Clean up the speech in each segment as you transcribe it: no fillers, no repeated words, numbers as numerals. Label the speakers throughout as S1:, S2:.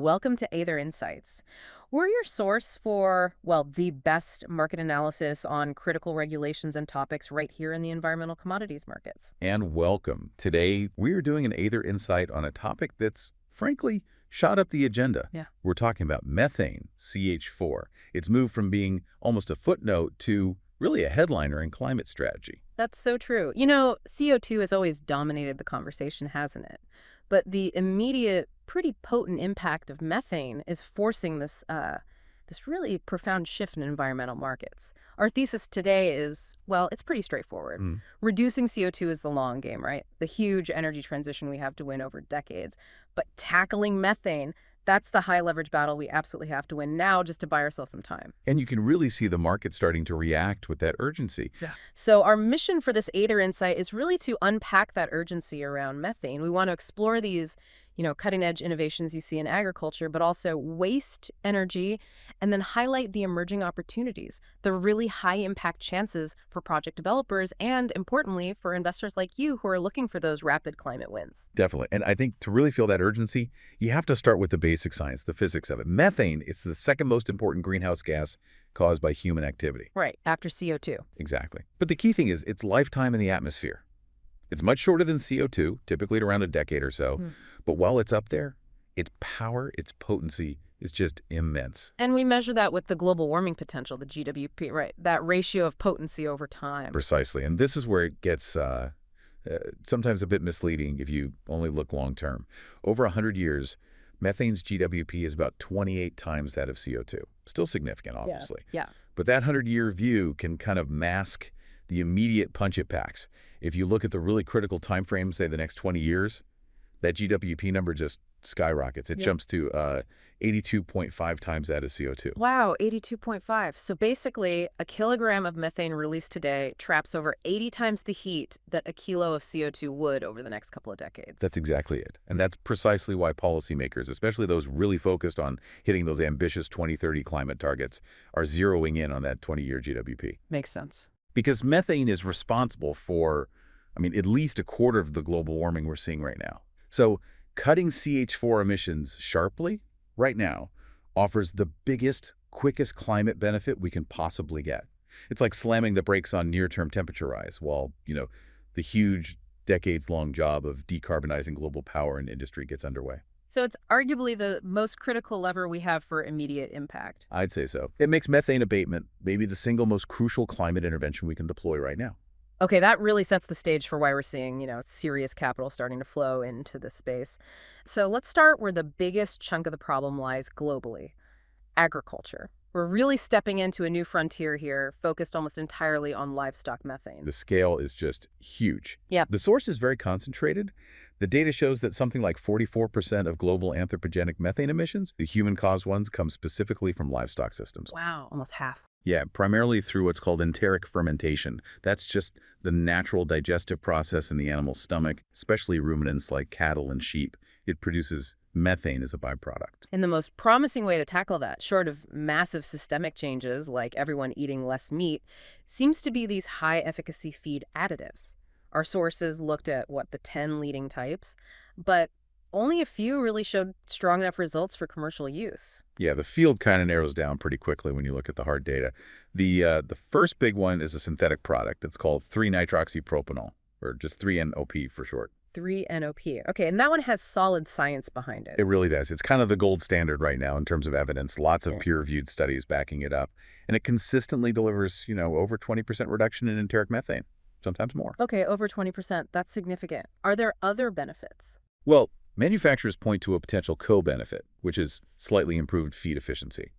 S1: welcome to Aither Insights. We're your source for, well, the best market analysis on critical regulations and topics right here in the environmental commodities markets.
S2: And welcome. Today, we are doing an Aither Insight on a topic that's, frankly, shot up the agenda.
S1: Yeah.
S2: We're talking about methane, CH4. It's moved from being almost a footnote to really a headliner in climate strategy.
S1: That's so true. You know, CO2 has always dominated the conversation, hasn't it? But the immediate, pretty potent impact of methane is forcing this really profound shift in environmental markets. Our thesis today is, well, it's pretty straightforward. Reducing CO2 is the long game, right? The huge energy transition we have to win over decades. But tackling methane, that's the high leverage battle we absolutely have to win now just to buy ourselves some time.
S2: And you can really see the market starting to react with that urgency.
S1: Yeah. So our mission for this Aither Insight is really to unpack that urgency around methane. We want to explore these, cutting edge innovations you see in agriculture, but also waste energy, and then highlight the emerging opportunities, the really high impact chances for project developers, and importantly, for investors like you who are looking for those rapid climate wins.
S2: Definitely. And I think to really feel that urgency, you have to start with the basic science, the physics of it. Methane, it's the second most important greenhouse gas caused by human activity.
S1: Right, after CO2.
S2: Exactly. But the key thing is its lifetime in the atmosphere. It's much shorter than CO2, typically at around a decade or so. But while it's up there, its power, its potency is just immense.
S1: And we measure that with the global warming potential, the GWP, right? That ratio of potency over time.
S2: Precisely. And this is where it gets sometimes a bit misleading if you only look long term. Over 100 years, methane's GWP is about 28 times that of CO2. Still significant, obviously.
S1: Yeah.
S2: But that 100-year view can kind of mask the immediate punch it packs. If you look at the really critical time frame, say the next 20 years, that GWP number just skyrockets. It jumps to 82.5 times that of CO2.
S1: Wow, 82.5. So basically, a kilogram of methane released today traps over 80 times the heat that a kilo of CO2 would over the next couple of decades.
S2: That's exactly it. And that's precisely why policymakers, especially those really focused on hitting those ambitious 2030 climate targets, are zeroing in on that 20-year GWP.
S1: Makes sense.
S2: Because methane is responsible for, at least a quarter of the global warming we're seeing right now. So cutting CH4 emissions sharply right now offers the biggest, quickest climate benefit we can possibly get. It's like slamming the brakes on near-term temperature rise while, the huge decades-long job of decarbonizing global power and industry gets underway.
S1: So it's arguably the most critical lever we have for immediate impact.
S2: I'd say so. It makes methane abatement maybe the single most crucial climate intervention we can deploy right now.
S1: Okay, that really sets the stage for why we're seeing, serious capital starting to flow into this space. So let's start where the biggest chunk of the problem lies globally, agriculture. We're really stepping into a new frontier here, focused almost entirely on livestock methane.
S2: The scale is just huge.
S1: Yeah.
S2: The source is very concentrated. The data shows that something like 44% of global anthropogenic methane emissions, the human-caused ones, come specifically from livestock systems.
S1: Wow, almost half.
S2: Yeah, primarily through what's called enteric fermentation. That's just the natural digestive process in the animal's stomach, especially ruminants like cattle and sheep. It produces methane as a byproduct.
S1: And the most promising way to tackle that, short of massive systemic changes like everyone eating less meat, seems to be these high-efficacy feed additives. Our sources looked at, the 10 leading types, but only a few really showed strong enough results for commercial use.
S2: Yeah, the field kind of narrows down pretty quickly when you look at the hard data. The first big one is a synthetic product. It's called 3-nitroxypropanol, or just 3-NOP for short.
S1: 3-NOP. Okay, and that one has solid science behind it.
S2: It really does. It's kind of the gold standard right now in terms of evidence. Lots of peer-reviewed studies backing it up. And it consistently delivers, over 20% reduction in enteric methane, sometimes more.
S1: Okay, over 20%. That's significant. Are there other benefits?
S2: Well, manufacturers point to a potential co-benefit, which is slightly improved feed efficiency.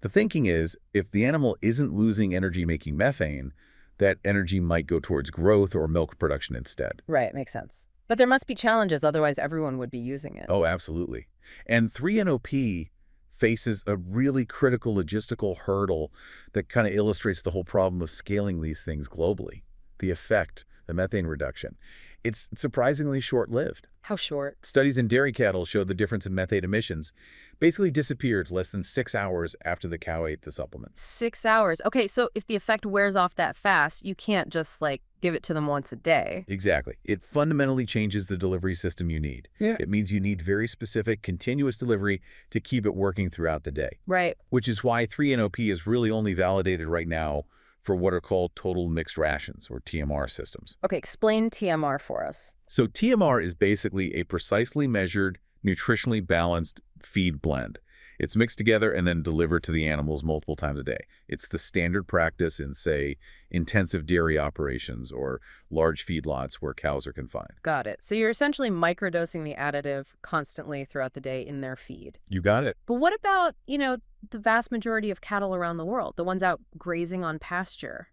S2: The thinking is, if the animal isn't losing energy making methane, that energy might go towards growth or milk production instead.
S1: Right, makes sense. But there must be challenges, otherwise everyone would be using it.
S2: Oh, absolutely. And 3-NOP faces a really critical logistical hurdle that kind of illustrates the whole problem of scaling these things globally. The effect, the methane reduction. It's surprisingly short-lived.
S1: How short?
S2: Studies in dairy cattle showed the difference in methane emissions basically disappeared less than 6 hours after the cow ate the supplement.
S1: 6 hours. Okay, so if the effect wears off that fast, you can't just, give it to them once a day.
S2: Exactly. It fundamentally changes the delivery system you need.
S1: Yeah.
S2: It means you need very specific, continuous delivery to keep it working throughout the day,
S1: Right.
S2: which is why 3-NOP is really only validated right now for what are called total mixed rations, or TMR systems.
S1: Okay, explain TMR for us.
S2: So TMR is basically a precisely measured, nutritionally balanced feed blend. It's mixed together and then delivered to the animals multiple times a day. It's the standard practice in, say, intensive dairy operations or large feedlots where cows are confined.
S1: Got it. So you're essentially microdosing the additive constantly throughout the day in their feed.
S2: You got it.
S1: But what about, the vast majority of cattle around the world, the ones out grazing on pasture?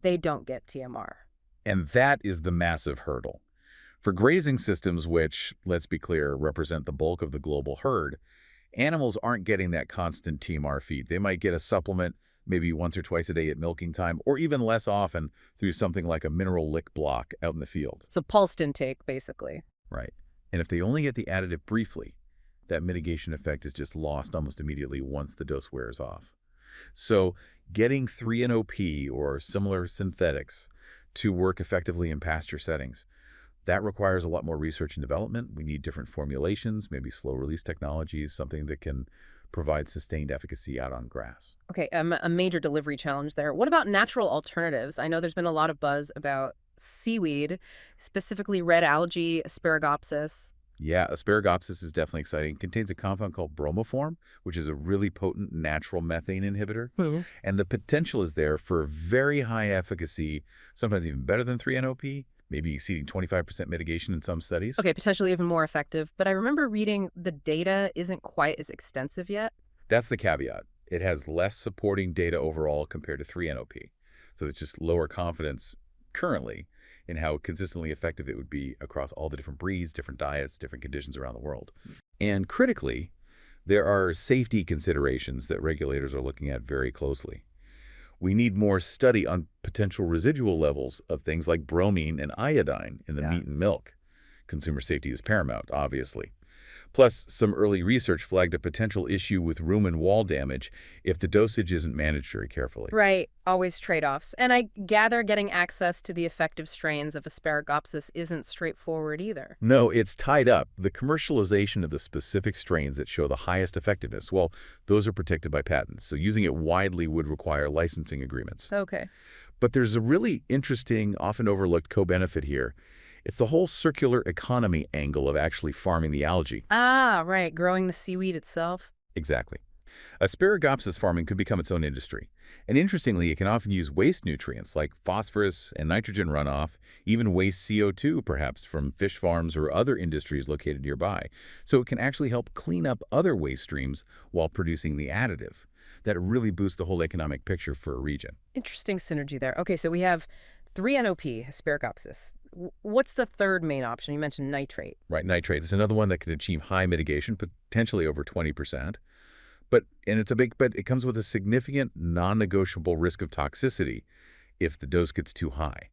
S1: They don't get TMR.
S2: And that is the massive hurdle. For grazing systems, which, let's be clear, represent the bulk of the global herd, animals aren't getting that constant TMR feed. They might get a supplement maybe once or twice a day at milking time, or even less often through something like a mineral lick block out in the field.
S1: So pulsed intake, basically.
S2: Right. And if they only get the additive briefly, that mitigation effect is just lost almost immediately once the dose wears off. So getting 3-NOP or similar synthetics to work effectively in pasture settings, that requires a lot more research and development. We need different formulations, maybe slow-release technologies, something that can provide sustained efficacy out on grass.
S1: Okay, a major delivery challenge there. What about natural alternatives? I know there's been a lot of buzz about seaweed, specifically red algae, asparagopsis.
S2: Yeah, asparagopsis is definitely exciting. It contains a compound called bromoform, which is a really potent natural methane inhibitor.
S1: Mhm.
S2: And the potential is there for very high efficacy, sometimes even better than 3-NOP, maybe exceeding 25% mitigation in some studies.
S1: Okay, potentially even more effective. But I remember reading the data isn't quite as extensive yet.
S2: That's the caveat. It has less supporting data overall compared to 3-NOP. So it's just lower confidence currently in how consistently effective it would be across all the different breeds, different diets, different conditions around the world. And critically, there are safety considerations that regulators are looking at very closely. We need more study on potential residual levels of things like bromine and iodine in the meat and milk. Consumer safety is paramount, obviously. Plus, some early research flagged a potential issue with rumen wall damage if the dosage isn't managed very carefully.
S1: Right, always trade-offs. And I gather getting access to the effective strains of asparagopsis isn't straightforward either.
S2: No, it's tied up. The commercialization of the specific strains that show the highest effectiveness, well, those are protected by patents, so using it widely would require licensing agreements.
S1: Okay.
S2: But there's a really interesting, often overlooked co-benefit here. It's the whole circular economy angle of actually farming the algae.
S1: Ah, right, growing the seaweed itself.
S2: Exactly. Asparagopsis farming could become its own industry. And interestingly, it can often use waste nutrients like phosphorus and nitrogen runoff, even waste CO2 perhaps from fish farms or other industries located nearby. So it can actually help clean up other waste streams while producing the additive. That really boosts the whole economic picture for a region.
S1: Interesting synergy there. Okay, so we have 3-NOP, asparagopsis. What's the third main option? You mentioned nitrate.
S2: Right, nitrate is another one that can achieve high mitigation, potentially over 20%. But it comes with a significant non-negotiable risk of toxicity if the dose gets too high.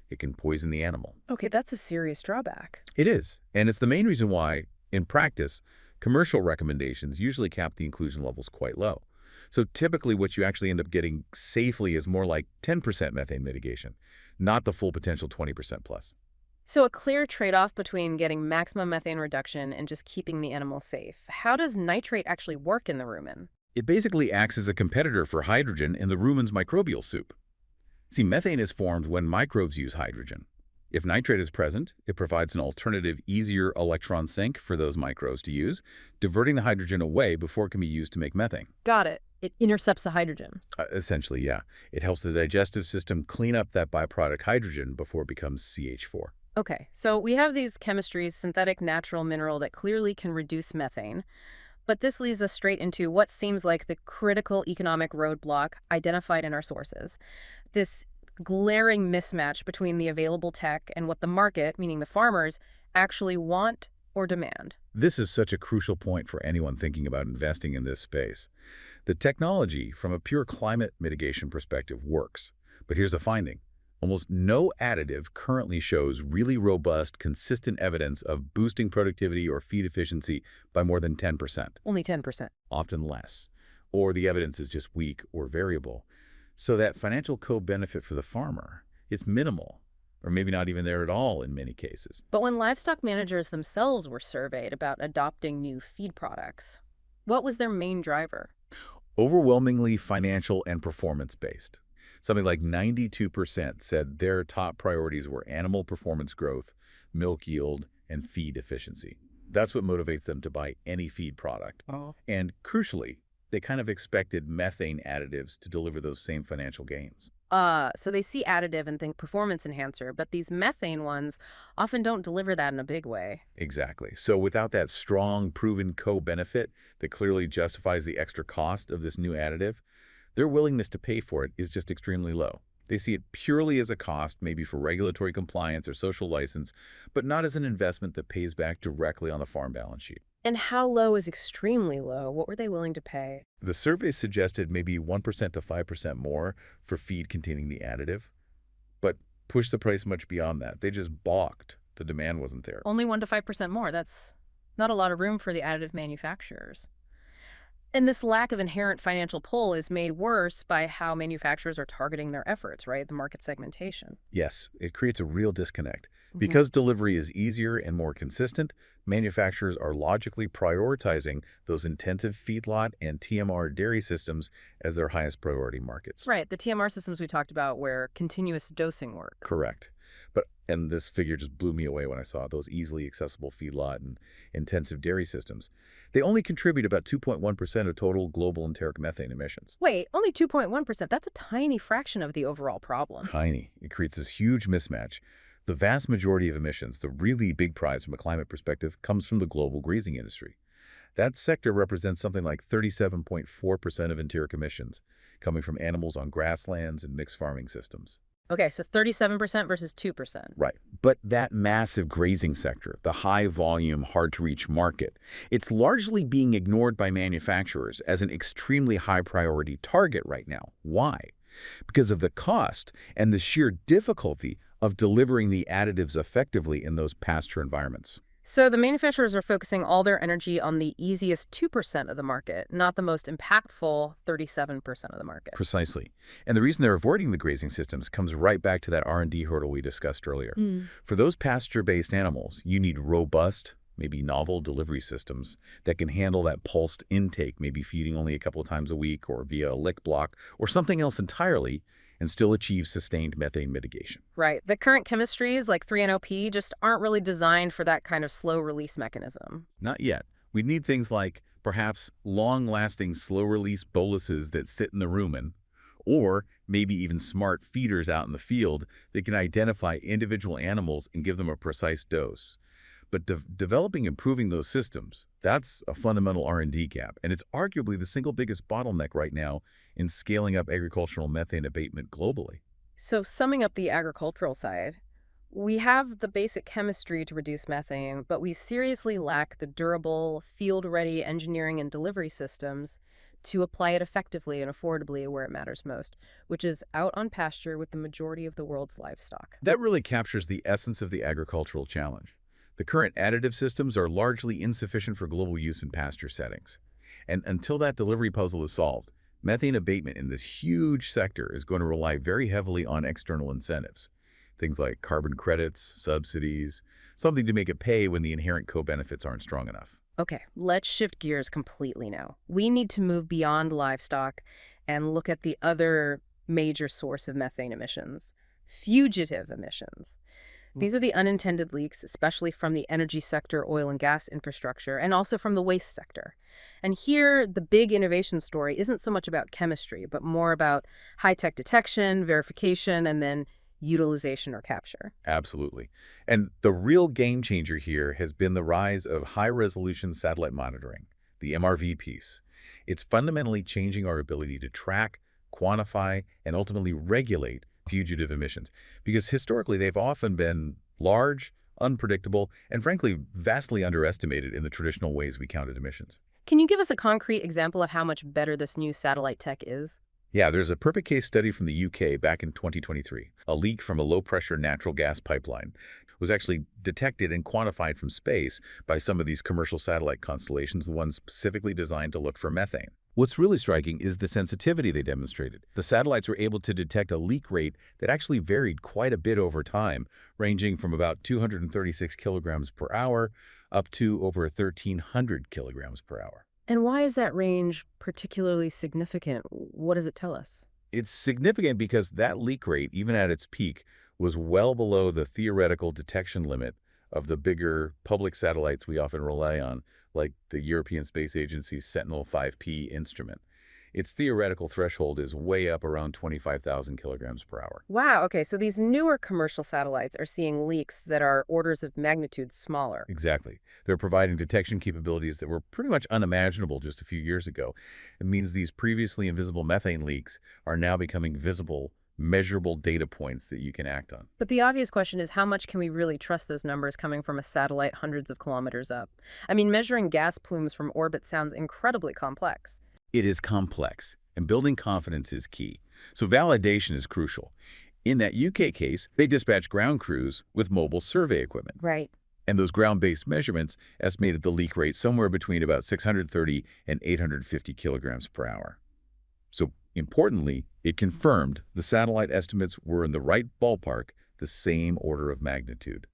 S2: It can poison the animal.
S1: Okay, that's a serious drawback.
S2: It is, and it's the main reason why, in practice, commercial recommendations usually cap the inclusion levels quite low. So typically what you actually end up getting safely is more like 10% methane mitigation, not the full potential 20% plus.
S1: So a clear trade-off between getting maximum methane reduction and just keeping the animal safe. How does nitrate actually work in the rumen?
S2: It basically acts as a competitor for hydrogen in the rumen's microbial soup. See, methane is formed when microbes use hydrogen. If nitrate is present, it provides an alternative, easier electron sink for those microbes to use, diverting the hydrogen away before it can be used to make methane.
S1: Got it. It intercepts the hydrogen.
S2: Essentially, yeah. It helps the digestive system clean up that byproduct hydrogen before it becomes CH4.
S1: Okay, so we have these chemistries, synthetic natural mineral that clearly can reduce methane. But this leads us straight into what seems like the critical economic roadblock identified in our sources. This glaring mismatch between the available tech and what the market, meaning the farmers, actually want or demand.
S2: This is such a crucial point for anyone thinking about investing in this space. The technology, from a pure climate mitigation perspective, works. But here's the finding. Almost no additive currently shows really robust, consistent evidence of boosting productivity or feed efficiency by more than 10%.
S1: Only 10%.
S2: Often less. Or the evidence is just weak or variable. So that financial co-benefit for the farmer is minimal. or maybe not even there at all in many cases.
S1: But when livestock managers themselves were surveyed about adopting new feed products, what was their main driver?
S2: Overwhelmingly financial and performance-based. Something like 92% said their top priorities were animal performance growth, milk yield, and feed efficiency. That's what motivates them to buy any feed product.
S1: Oh.
S2: And crucially, they kind of expected methane additives to deliver those same financial gains.
S1: So they see additive and think performance enhancer, but these methane ones often don't deliver that in a big way.
S2: Exactly. So without that strong, proven co-benefit that clearly justifies the extra cost of this new additive, their willingness to pay for it is just extremely low. They see it purely as a cost, maybe for regulatory compliance or social license, but not as an investment that pays back directly on the farm balance sheet.
S1: And how low is extremely low? What were they willing to pay?
S2: The survey suggested maybe 1% to 5% more for feed containing the additive, but pushed the price much beyond that. They just balked. The demand wasn't there.
S1: Only 1 to 5% more. That's not a lot of room for the additive manufacturers. And this lack of inherent financial pull is made worse by how manufacturers are targeting their efforts, right? The market segmentation.
S2: Yes, it creates a real disconnect.
S1: Mhm.
S2: Because delivery is easier and more consistent, manufacturers are logically prioritizing those intensive feedlot and TMR dairy systems as their highest priority markets.
S1: Right, the TMR systems we talked about where continuous dosing work.
S2: Correct. And this figure just blew me away when I saw those easily accessible feedlot and intensive dairy systems. They only contribute about 2.1% of total global enteric methane emissions.
S1: Wait, only 2.1%. That's a tiny fraction of the overall problem.
S2: Tiny. It creates this huge mismatch. The vast majority of emissions, the really big prize from a climate perspective, comes from the global grazing industry. That sector represents something like 37.4% of enteric emissions, coming from animals on grasslands and mixed farming systems.
S1: Okay, so 37% versus 2%.
S2: Right. But that massive grazing sector, the high-volume, hard-to-reach market, it's largely being ignored by manufacturers as an extremely high-priority target right now. Why? Because of the cost and the sheer difficulty of delivering the additives effectively in those pasture environments.
S1: So the manufacturers are focusing all their energy on the easiest 2% of the market, not the most impactful 37% of the market.
S2: Precisely. And the reason they're avoiding the grazing systems comes right back to that R&D hurdle we discussed earlier. For those pasture-based animals, you need robust, maybe novel delivery systems that can handle that pulsed intake, maybe feeding only a couple of times a week or via a lick block or something else entirely, and still achieve sustained methane mitigation.
S1: Right. The current chemistries like 3-NOP just aren't really designed for that kind of slow release mechanism.
S2: Not yet. We need things like perhaps long-lasting slow-release boluses that sit in the rumen, or maybe even smart feeders out in the field that can identify individual animals and give them a precise dose. But developing and improving those systems, that's a fundamental R&D gap, and it's arguably the single biggest bottleneck right now in scaling up agricultural methane abatement globally.
S1: So summing up the agricultural side, we have the basic chemistry to reduce methane, but we seriously lack the durable, field-ready engineering and delivery systems to apply it effectively and affordably where it matters most, which is out on pasture with the majority of the world's livestock.
S2: That really captures the essence of the agricultural challenge. The current additive systems are largely insufficient for global use in pasture settings. And until that delivery puzzle is solved, methane abatement in this huge sector is going to rely very heavily on external incentives. Things like carbon credits, subsidies, something to make it pay when the inherent co-benefits aren't strong enough.
S1: Okay, let's shift gears completely now. We need to move beyond livestock and look at the other major source of methane emissions, fugitive emissions. These are the unintended leaks, especially from the energy sector, oil and gas infrastructure, and also from the waste sector. And here, the big innovation story isn't so much about chemistry, but more about high-tech detection, verification, and then utilization or capture.
S2: Absolutely. And the real game changer here has been the rise of high-resolution satellite monitoring, the MRV piece. It's fundamentally changing our ability to track, quantify, and ultimately regulate fugitive emissions, because historically they've often been large, unpredictable, and frankly, vastly underestimated in the traditional ways we counted emissions.
S1: Can you give us a concrete example of how much better this new satellite tech is?
S2: Yeah, there's a perfect case study from the UK back in 2023. A leak from a low-pressure natural gas pipeline was actually detected and quantified from space by some of these commercial satellite constellations, the ones specifically designed to look for methane. What's really striking is the sensitivity they demonstrated. The satellites were able to detect a leak rate that actually varied quite a bit over time, ranging from about 236 kilograms per hour up to over 1,300 kilograms per hour.
S1: And why is that range particularly significant? What does it tell us?
S2: It's significant because that leak rate, even at its peak, was well below the theoretical detection limit of the bigger public satellites we often rely on, like the European Space Agency's Sentinel-5P instrument. Its theoretical threshold is way up around 25,000 kilograms per hour.
S1: Wow, okay, so these newer commercial satellites are seeing leaks that are orders of magnitude smaller.
S2: Exactly. They're providing detection capabilities that were pretty much unimaginable just a few years ago. It means these previously invisible methane leaks are now becoming visible, measurable data points that you can act on.
S1: But the obvious question is, how much can we really trust those numbers coming from a satellite hundreds of kilometers up? I mean, measuring gas plumes from orbit sounds incredibly complex.
S2: It is complex, and building confidence is key. So validation is crucial. In that UK case, they dispatched ground crews with mobile survey equipment.
S1: Right.
S2: And those ground-based measurements estimated the leak rate somewhere between about 630 and 850 kilograms per hour. So importantly, it confirmed the satellite estimates were in the right ballpark, the same order of magnitude.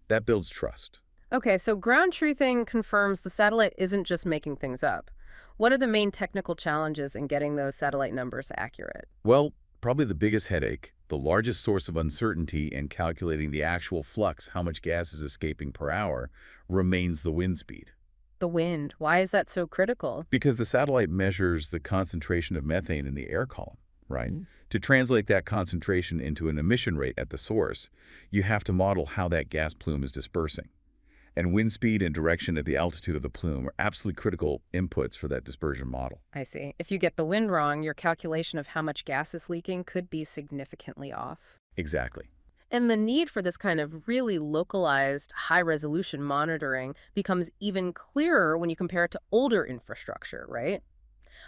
S2: That builds trust.
S1: Okay, so ground truthing confirms the satellite isn't just making things up. What are the main technical challenges in getting those satellite numbers accurate?
S2: Well, probably the biggest headache, the largest source of uncertainty in calculating the actual flux, how much gas is escaping per hour, remains the wind speed.
S1: The wind. Why is that so critical?
S2: Because the satellite measures the concentration of methane in the air column, right?
S1: Mm.
S2: To translate that concentration into an emission rate at the source, you have to model how that gas plume is dispersing. And wind speed and direction at the altitude of the plume are absolutely critical inputs for that dispersion model.
S1: I see. If you get the wind wrong, your calculation of how much gas is leaking could be significantly off.
S2: Exactly.
S1: And the need for this kind of really localized, high-resolution monitoring becomes even clearer when you compare it to older infrastructure, right?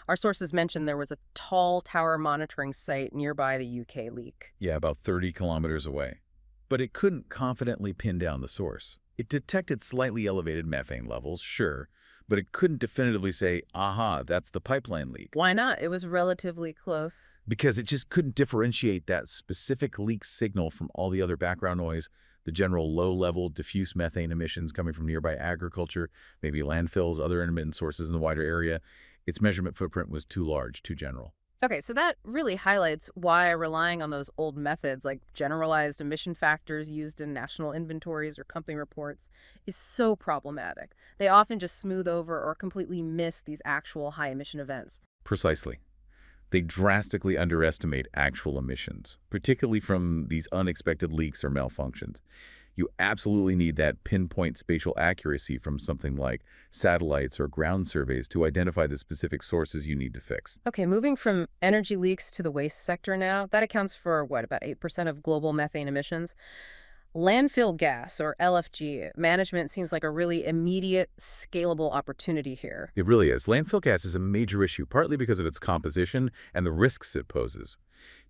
S1: Our sources mentioned there was a tall tower monitoring site nearby the UK leak.
S2: Yeah, about 30 kilometers away. But it couldn't confidently pin down the source. It detected slightly elevated methane levels, sure, but it couldn't definitively say, aha, that's the pipeline leak.
S1: Why not? It was relatively close.
S2: Because it just couldn't differentiate that specific leak signal from all the other background noise, the general low-level diffuse methane emissions coming from nearby agriculture, maybe landfills, other intermittent sources in the wider area. Its measurement footprint was too large, too general.
S1: Okay, so that really highlights why relying on those old methods like generalized emission factors used in national inventories or company reports is so problematic. They often just smooth over or completely miss these actual high emission events.
S2: Precisely. They drastically underestimate actual emissions, particularly from these unexpected leaks or malfunctions. You absolutely need that pinpoint spatial accuracy from something like satellites or ground surveys to identify the specific sources you need to fix.
S1: Okay, moving from energy leaks to the waste sector now, that accounts for, what, about 8% of global methane emissions? Landfill gas, or LFG, management seems like a really immediate, scalable opportunity here.
S2: It really is. Landfill gas is a major issue, partly because of its composition and the risks it poses.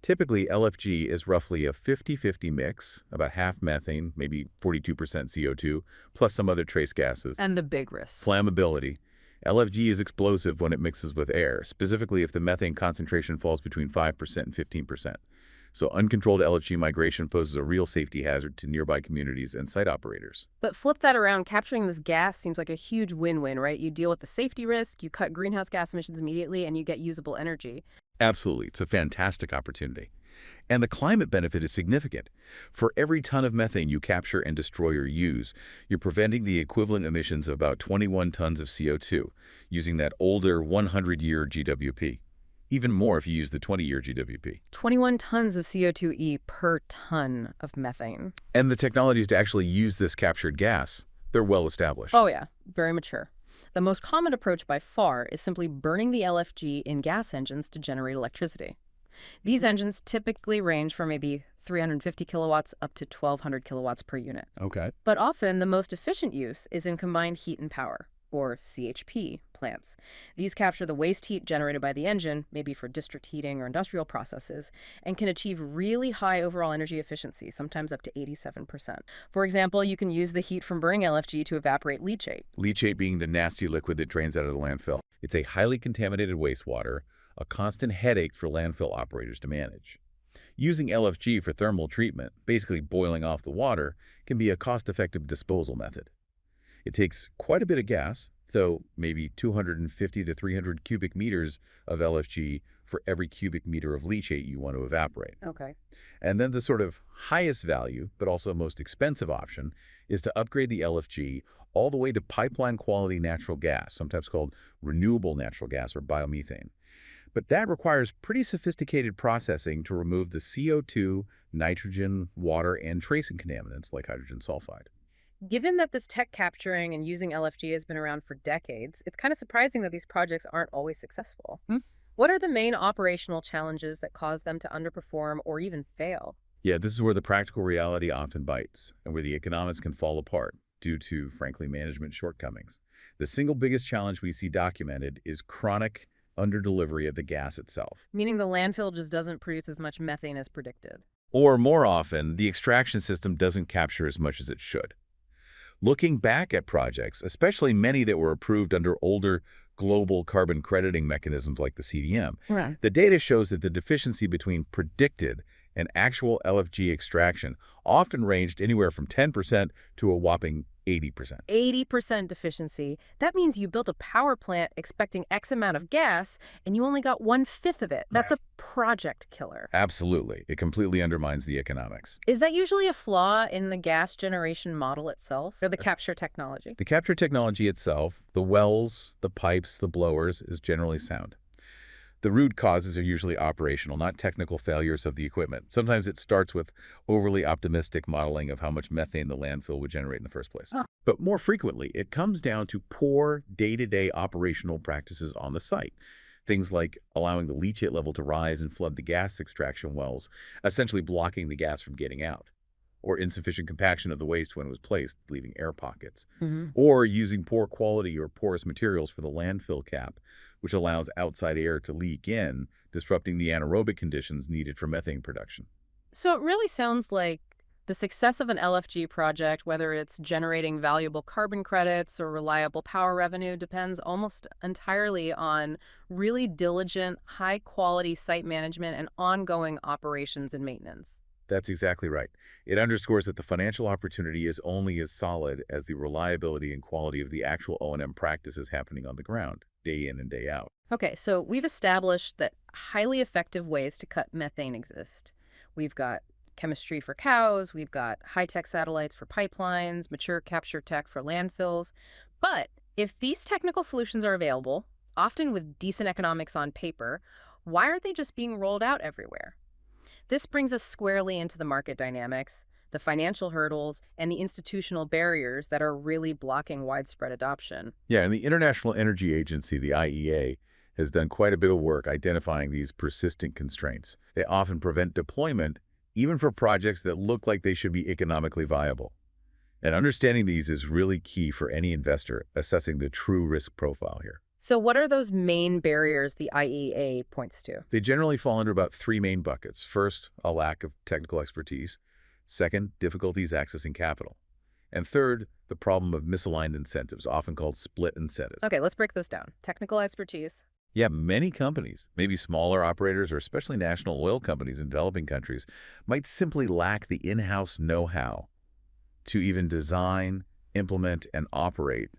S2: Typically, LFG is roughly a 50-50 mix, about half methane, maybe 42% CO2, plus some other trace gases.
S1: And the big risks.
S2: Flammability. LFG is explosive when it mixes with air, specifically if the methane concentration falls between 5% and 15%. So uncontrolled LFG migration poses a real safety hazard to nearby communities and site operators.
S1: But flip that around, capturing this gas seems like a huge win-win, right? You deal with the safety risk, you cut greenhouse gas emissions immediately, and you get usable energy.
S2: Absolutely. It's a fantastic opportunity. And the climate benefit is significant. For every ton of methane you capture and destroy or use, you're preventing the equivalent emissions of about 21 tons of CO2, using that older 100-year GWP. Even more if you use the 20-year GWP.
S1: 21 tons of CO2e per ton of methane.
S2: And the technologies to actually use this captured gas, they're well established.
S1: Oh yeah, very mature. The most common approach by far is simply burning the LFG in gas engines to generate electricity. These engines typically range from maybe 350 kilowatts up to 1,200 kilowatts per unit.
S2: Okay.
S1: But often the most efficient use is in combined heat and power, or CHP, plants. These capture the waste heat generated by the engine, maybe for district heating or industrial processes, and can achieve really high overall energy efficiency, sometimes up to 87%. For example, you can use the heat from burning LFG to evaporate leachate.
S2: Leachate being the nasty liquid that drains out of the landfill. It's a highly contaminated wastewater, a constant headache for landfill operators to manage. Using LFG for thermal treatment, basically boiling off the water, can be a cost-effective disposal method. It takes quite a bit of gas, though maybe 250 to 300 cubic meters of LFG for every cubic meter of leachate you want to evaporate.
S1: Okay.
S2: And then the sort of highest value, but also most expensive option, is to upgrade the LFG all the way to pipeline quality natural gas, sometimes called renewable natural gas or biomethane. But that requires pretty sophisticated processing to remove the CO2, nitrogen, water, and tracing contaminants like hydrogen sulfide.
S1: Given that this tech capturing and using LFG has been around for decades, it's kind of surprising that these projects aren't always successful. What are the main operational challenges that cause them to underperform or even fail?
S2: Yeah, this is where the practical reality often bites and where the economics can fall apart due to, frankly, management shortcomings. The single biggest challenge we see documented is chronic underdelivery of the gas itself.
S1: Meaning the landfill just doesn't produce as much methane as predicted.
S2: Or more often, the extraction system doesn't capture as much as it should. Looking back at projects, especially many that were approved under older global carbon crediting mechanisms like the CDM,
S1: Right.
S2: the data shows that the deficiency between predicted and actual LFG extraction often ranged anywhere from 10% to a whopping 80%.
S1: 80% deficiency. That means you built a power plant expecting X amount of gas and you only got 1/5 of it. That's a project killer.
S2: Absolutely. It completely undermines the economics.
S1: Is that usually a flaw in the gas generation model itself or the capture technology?
S2: The capture technology itself, the wells, the pipes, the blowers, is generally sound. The root causes are usually operational, not technical failures of the equipment. Sometimes it starts with overly optimistic modeling of how much methane the landfill would generate in the first place.
S1: Huh.
S2: But more frequently, it comes down to poor day-to-day operational practices on the site. Things like allowing the leachate level to rise and flood the gas extraction wells, essentially blocking the gas from getting out, or insufficient compaction of the waste when it was placed, leaving air pockets, or using poor quality or porous materials for the landfill cap, which allows outside air to leak in, disrupting the anaerobic conditions needed for methane production.
S1: So it really sounds like the success of an LFG project, whether it's generating valuable carbon credits or reliable power revenue, depends almost entirely on really diligent, high-quality site management and ongoing operations and maintenance.
S2: That's exactly right. It underscores that the financial opportunity is only as solid as the reliability and quality of the actual O&M practices happening on the ground, day in and day out.
S1: Okay, so we've established that highly effective ways to cut methane exist. We've got chemistry for cows, we've got high-tech satellites for pipelines, mature capture tech for landfills. But if these technical solutions are available, often with decent economics on paper, why aren't they just being rolled out everywhere? This brings us squarely into the market dynamics, the financial hurdles, and the institutional barriers that are really blocking widespread adoption.
S2: Yeah, and the International Energy Agency, the IEA, has done quite a bit of work identifying these persistent constraints. They often prevent deployment, even for projects that look like they should be economically viable. And understanding these is really key for any investor assessing the true risk profile here.
S1: So what are those main barriers the IEA points to?
S2: They generally fall under about three main buckets. First, a lack of technical expertise. Second, difficulties accessing capital. And third, the problem of misaligned incentives, often called split incentives.
S1: Okay, let's break those down. Technical expertise.
S2: Yeah, many companies, maybe smaller operators or especially national oil companies in developing countries, might simply lack the in-house know-how to even design, implement, and operate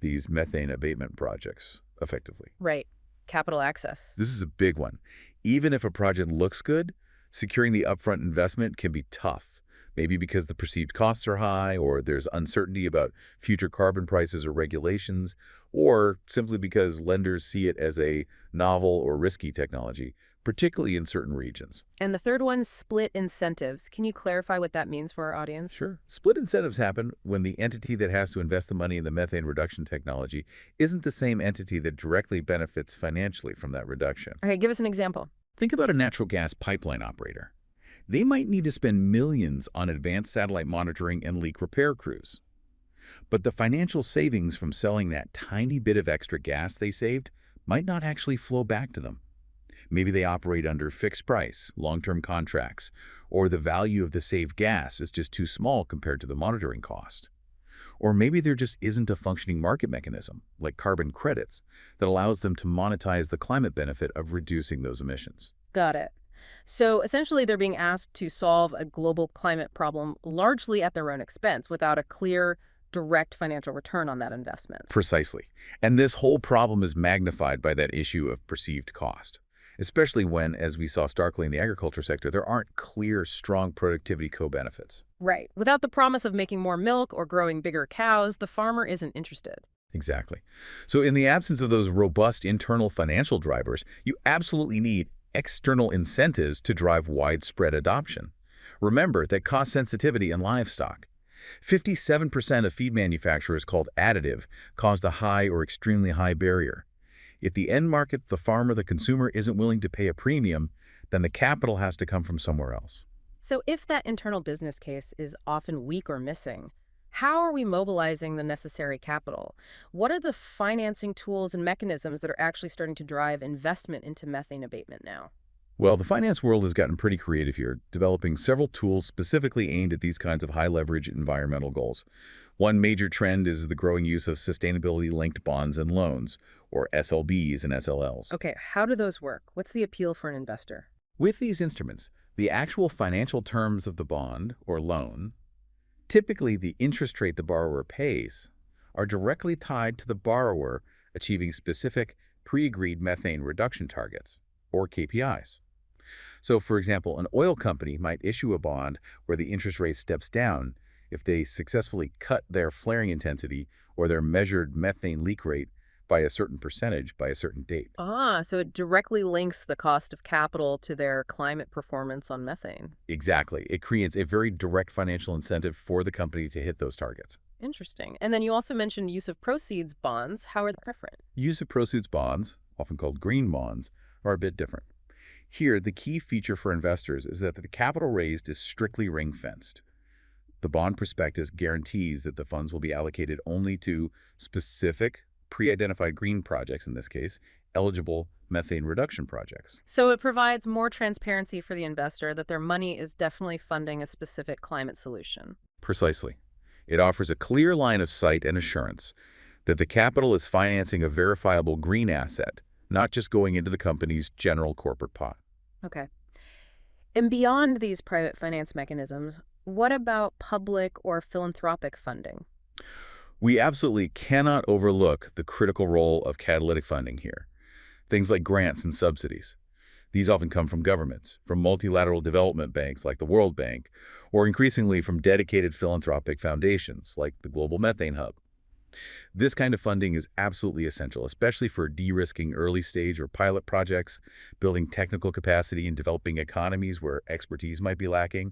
S2: these methane abatement projects effectively.
S1: Right. Capital access.
S2: This is a big one. Even if a project looks good, securing the upfront investment can be tough, maybe because the perceived costs are high, or there's uncertainty about future carbon prices or regulations, or simply because lenders see it as a novel or risky technology, particularly in certain regions.
S1: And the third one, split incentives. Can you clarify what that means for our audience?
S2: Sure. Split incentives happen when the entity that has to invest the money in the methane reduction technology isn't the same entity that directly benefits financially from that reduction.
S1: Okay, give us an example.
S2: Think about a natural gas pipeline operator. They might need to spend millions on advanced satellite monitoring and leak repair crews. But the financial savings from selling that tiny bit of extra gas they saved might not actually flow back to them. Maybe they operate under fixed price, long-term contracts, or the value of the saved gas is just too small compared to the monitoring cost. Or maybe there just isn't a functioning market mechanism, like carbon credits, that allows them to monetize the climate benefit of reducing those emissions.
S1: Got it. So essentially, they're being asked to solve a global climate problem largely at their own expense without a clear, direct financial return on that investment.
S2: Precisely. And this whole problem is magnified by that issue of perceived cost, especially when, as we saw starkly in the agriculture sector, there aren't clear, strong productivity co-benefits.
S1: Right. Without the promise of making more milk or growing bigger cows, the farmer isn't interested.
S2: Exactly. So in the absence of those robust internal financial drivers, you absolutely need external incentives to drive widespread adoption. Remember that cost sensitivity in livestock. 57% of feed manufacturers called additive caused a high or extremely high barrier. If the end market, the farmer, the consumer, isn't willing to pay a premium, then the capital has to come from somewhere else.
S1: So if that internal business case is often weak or missing, how are we mobilizing the necessary capital? What are the financing tools and mechanisms that are actually starting to drive investment into methane abatement now?
S2: Well, the finance world has gotten pretty creative here, developing several tools specifically aimed at these kinds of high-leverage environmental goals. One major trend is the growing use of sustainability-linked bonds and loans, or SLBs and SLLs.
S1: Okay, how do those work? What's the appeal for an investor?
S2: With these instruments, the actual financial terms of the bond or loan, typically the interest rate the borrower pays, are directly tied to the borrower achieving specific pre-agreed methane reduction targets, or KPIs. So, for example, an oil company might issue a bond where the interest rate steps down if they successfully cut their flaring intensity or their measured methane leak rate by a certain percentage by a certain date.
S1: So it directly links the cost of capital to their climate performance on methane.
S2: Exactly. It creates a very direct financial incentive for the company to hit those targets.
S1: Interesting. And then you also mentioned use of proceeds bonds. How are they different?
S2: Use of proceeds bonds, often called green bonds, are a bit different. Here, the key feature for investors is that the capital raised is strictly ring-fenced. The bond prospectus guarantees that the funds will be allocated only to specific, pre-identified green projects, in this case, eligible methane reduction projects.
S1: So it provides more transparency for the investor that their money is definitely funding a specific climate solution.
S2: Precisely. It offers a clear line of sight and assurance that the capital is financing a verifiable green asset, not just going into the company's general corporate pot.
S1: Okay. And beyond these private finance mechanisms, what about public or philanthropic funding?
S2: We absolutely cannot overlook the critical role of catalytic funding here. Things like grants and subsidies. These often come from governments, from multilateral development banks like the World Bank, or increasingly from dedicated philanthropic foundations like the Global Methane Hub. This kind of funding is absolutely essential, especially for de-risking early-stage or pilot projects, building technical capacity in developing economies where expertise might be lacking,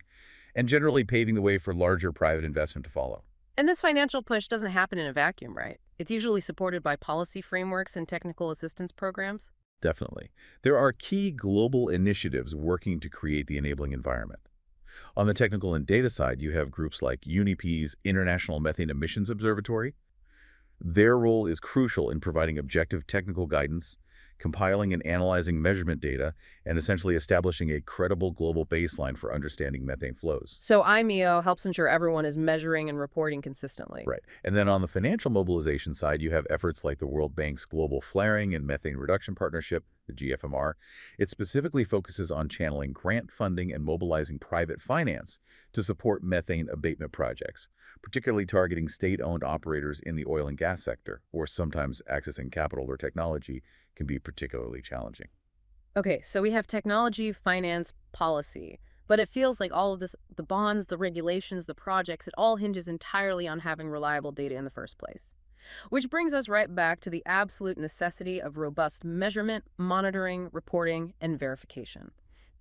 S2: and generally paving the way for larger private investment to follow.
S1: And this financial push doesn't happen in a vacuum, right? It's usually supported by policy frameworks and technical assistance programs.
S2: Definitely. There are key global initiatives working to create the enabling environment. On the technical and data side, you have groups like UNEP's International Methane Emissions Observatory. Their role is crucial in providing objective technical guidance, compiling and analyzing measurement data, and essentially establishing a credible global baseline for understanding methane flows.
S1: So IMEO helps ensure everyone is measuring and reporting consistently.
S2: Right. And then on the financial mobilization side, you have efforts like the World Bank's Global Flaring and Methane Reduction Partnership, the GFMR. It specifically focuses on channeling grant funding and mobilizing private finance to support methane abatement projects, particularly targeting state-owned operators in the oil and gas sector, or sometimes accessing capital or technology can be particularly challenging.
S1: Okay, so we have technology, finance, policy, but it feels like all of this, the bonds, the regulations, the projects, it all hinges entirely on having reliable data in the first place. Which brings us right back to the absolute necessity of robust measurement, monitoring, reporting, and verification.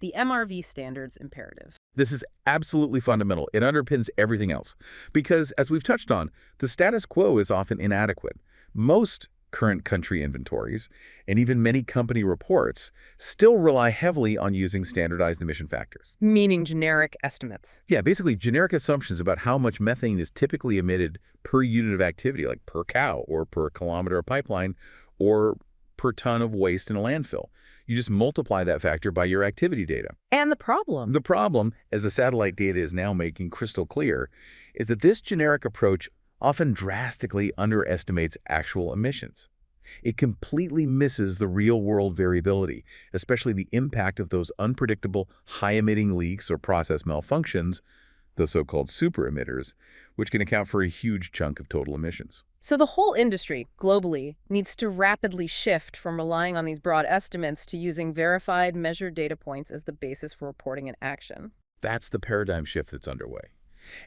S1: The MRV standards imperative.
S2: This is absolutely fundamental. It underpins everything else. Because, as we've touched on, the status quo is often inadequate. Most current country inventories, and even many company reports, still rely heavily on using standardized emission factors.
S1: Meaning generic estimates.
S2: Yeah, basically generic assumptions about how much methane is typically emitted per unit of activity, like per cow or per kilometer of pipeline or per ton of waste in a landfill. You just multiply that factor by your activity data.
S1: And the problem?
S2: The problem, as the satellite data is now making crystal clear, is that this generic approach often drastically underestimates actual emissions. It completely misses the real-world variability, especially the impact of those unpredictable high-emitting leaks or process malfunctions, the so-called super emitters, which can account for a huge chunk of total emissions.
S1: So the whole industry, globally, needs to rapidly shift from relying on these broad estimates to using verified, measured data points as the basis for reporting and action.
S2: That's the paradigm shift that's underway.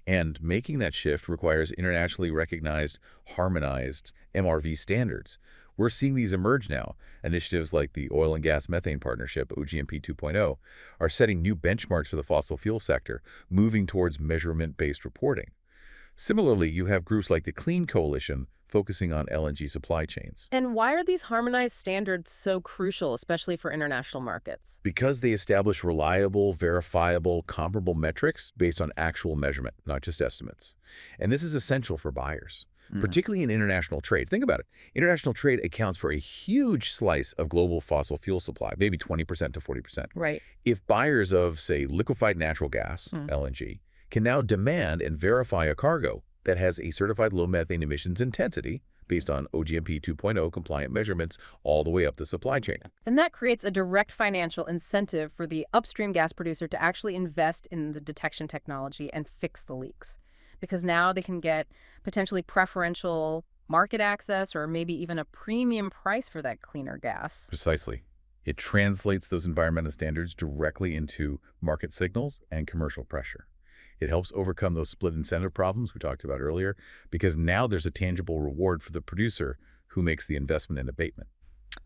S2: And making that shift requires internationally recognized, harmonized MRV standards. We're seeing these emerge now. Initiatives like the Oil and Gas Methane Partnership, OGMP 2.0, are setting new benchmarks for the fossil fuel sector, moving towards measurement-based reporting. Similarly, you have groups like the Clean Coalition focusing on LNG supply chains.
S1: And why are these harmonized standards so crucial, especially for international markets?
S2: Because they establish reliable, verifiable, comparable metrics based on actual measurement, not just estimates. And this is essential for buyers, particularly in international trade. Think about it. International trade accounts for a huge slice of global fossil fuel supply, maybe 20% to 40%.
S1: Right.
S2: If buyers of, say, liquefied natural gas, LNG, can now demand and verify a cargo that has a certified low methane emissions intensity based on OGMP 2.0 compliant measurements all the way up the supply chain.
S1: Then that creates a direct financial incentive for the upstream gas producer to actually invest in the detection technology and fix the leaks. Because now they can get potentially preferential market access or maybe even a premium price for that cleaner gas.
S2: Precisely. It translates those environmental standards directly into market signals and commercial pressure. It helps overcome those split incentive problems we talked about earlier, because now there's a tangible reward for the producer who makes the investment in abatement.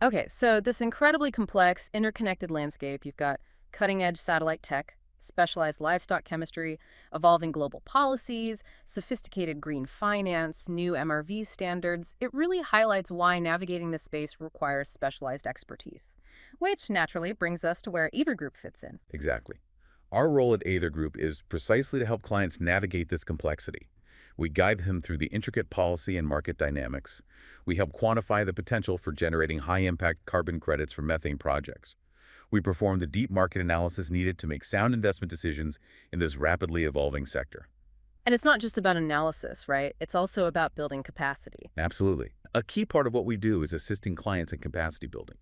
S1: Okay, so this incredibly complex, interconnected landscape, you've got cutting-edge satellite tech, specialized livestock chemistry, evolving global policies, sophisticated green finance, new MRV standards. It really highlights why navigating this space requires specialized expertise, which naturally brings us to where Aither Group fits in.
S2: Exactly. Our role at Aither Group is precisely to help clients navigate this complexity. We guide them through the intricate policy and market dynamics. We help quantify the potential for generating high-impact carbon credits for methane projects. We perform the deep market analysis needed to make sound investment decisions in this rapidly evolving sector.
S1: And it's not just about analysis, right? It's also about building capacity.
S2: Absolutely. A key part of what we do is assisting clients in capacity building,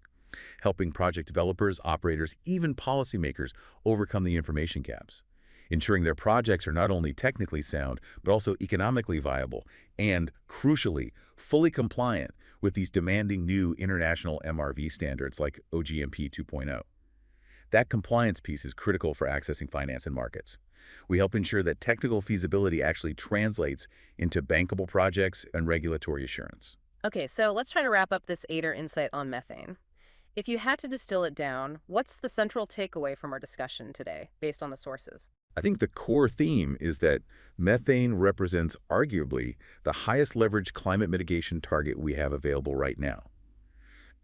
S2: helping project developers, operators, even policymakers overcome the information gaps, ensuring their projects are not only technically sound, but also economically viable and, crucially, fully compliant with these demanding new international MRV standards like OGMP 2.0. That compliance piece is critical for accessing finance and markets. We help ensure that technical feasibility actually translates into bankable projects and regulatory assurance.
S1: Okay, so let's try to wrap up this Aither insight on methane. If you had to distill it down, what's the central takeaway from our discussion today, based on the sources?
S2: I think the core theme is that methane represents arguably the highest leverage climate mitigation target we have available right now.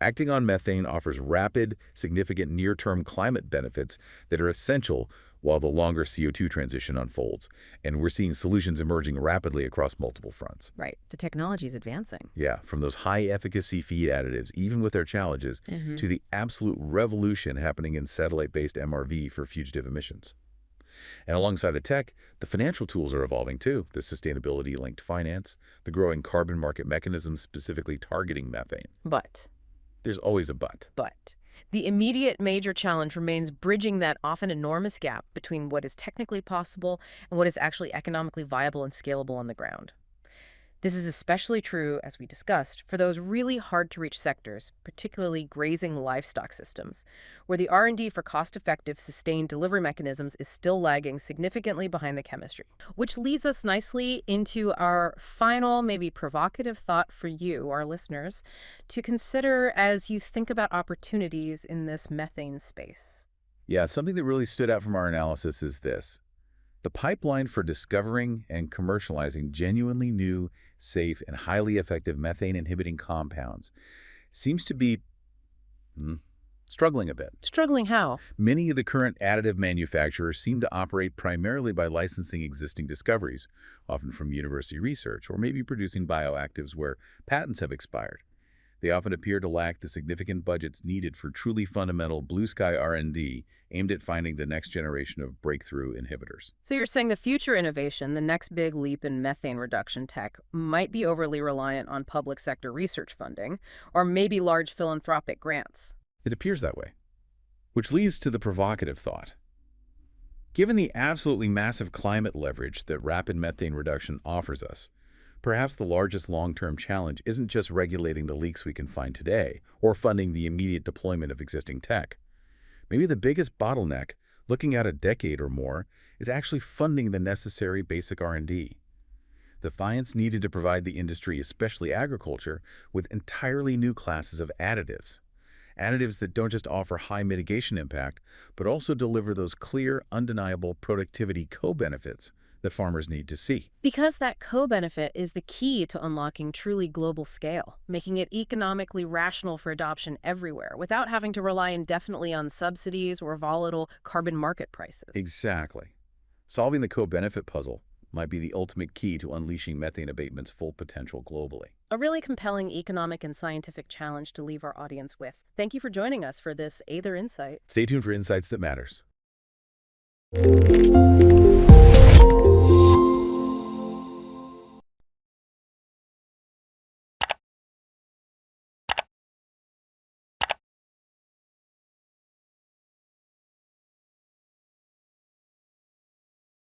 S2: Acting on methane offers rapid, significant near-term climate benefits that are essential while the longer CO2 transition unfolds. And we're seeing solutions emerging rapidly across multiple fronts.
S1: Right. The technology is advancing.
S2: Yeah, from those high-efficacy feed additives, even with their challenges, to the absolute revolution happening in satellite-based MRV for fugitive emissions. And alongside the tech, the financial tools are evolving too, the sustainability-linked finance, the growing carbon market mechanisms specifically targeting methane.
S1: But
S2: There's always a but.
S1: the immediate major challenge remains bridging that often enormous gap between what is technically possible and what is actually economically viable and scalable on the ground. This is especially true, as we discussed, for those really hard-to-reach sectors, particularly grazing livestock systems, where the R&D for cost-effective, sustained delivery mechanisms is still lagging significantly behind the chemistry. Which leads us nicely into our final, maybe provocative thought for you, our listeners, to consider as you think about opportunities in this methane space.
S2: Yeah, something that really stood out from our analysis is this. The pipeline for discovering and commercializing genuinely new, safe, and highly effective methane-inhibiting compounds seems to be struggling a bit.
S1: Struggling how?
S2: Many of the current additive manufacturers seem to operate primarily by licensing existing discoveries, often from university research, or maybe producing bioactives where patents have expired. They often appear to lack the significant budgets needed for truly fundamental blue-sky R&D aimed at finding the next generation of breakthrough inhibitors.
S1: So you're saying the future innovation, the next big leap in methane reduction tech, might be overly reliant on public sector research funding, or maybe large philanthropic grants.
S2: It appears that way, which leads to the provocative thought. Given the absolutely massive climate leverage that rapid methane reduction offers us, perhaps the largest long-term challenge isn't just regulating the leaks we can find today or funding the immediate deployment of existing tech. Maybe the biggest bottleneck, looking at a decade or more, is actually funding the necessary basic R&D. The science needed to provide the industry, especially agriculture, with entirely new classes of additives. Additives that don't just offer high mitigation impact, but also deliver those clear, undeniable productivity co-benefits that farmers need to see.
S1: Because that co-benefit is the key to unlocking truly global scale, making it economically rational for adoption everywhere without having to rely indefinitely on subsidies or volatile carbon market prices.
S2: Exactly. Solving the co-benefit puzzle might be the ultimate key to unleashing methane abatement's full potential globally.
S1: A really compelling economic and scientific challenge to leave our audience with. Thank you for joining us for this Aither Insight.
S2: Stay tuned for insights that matters.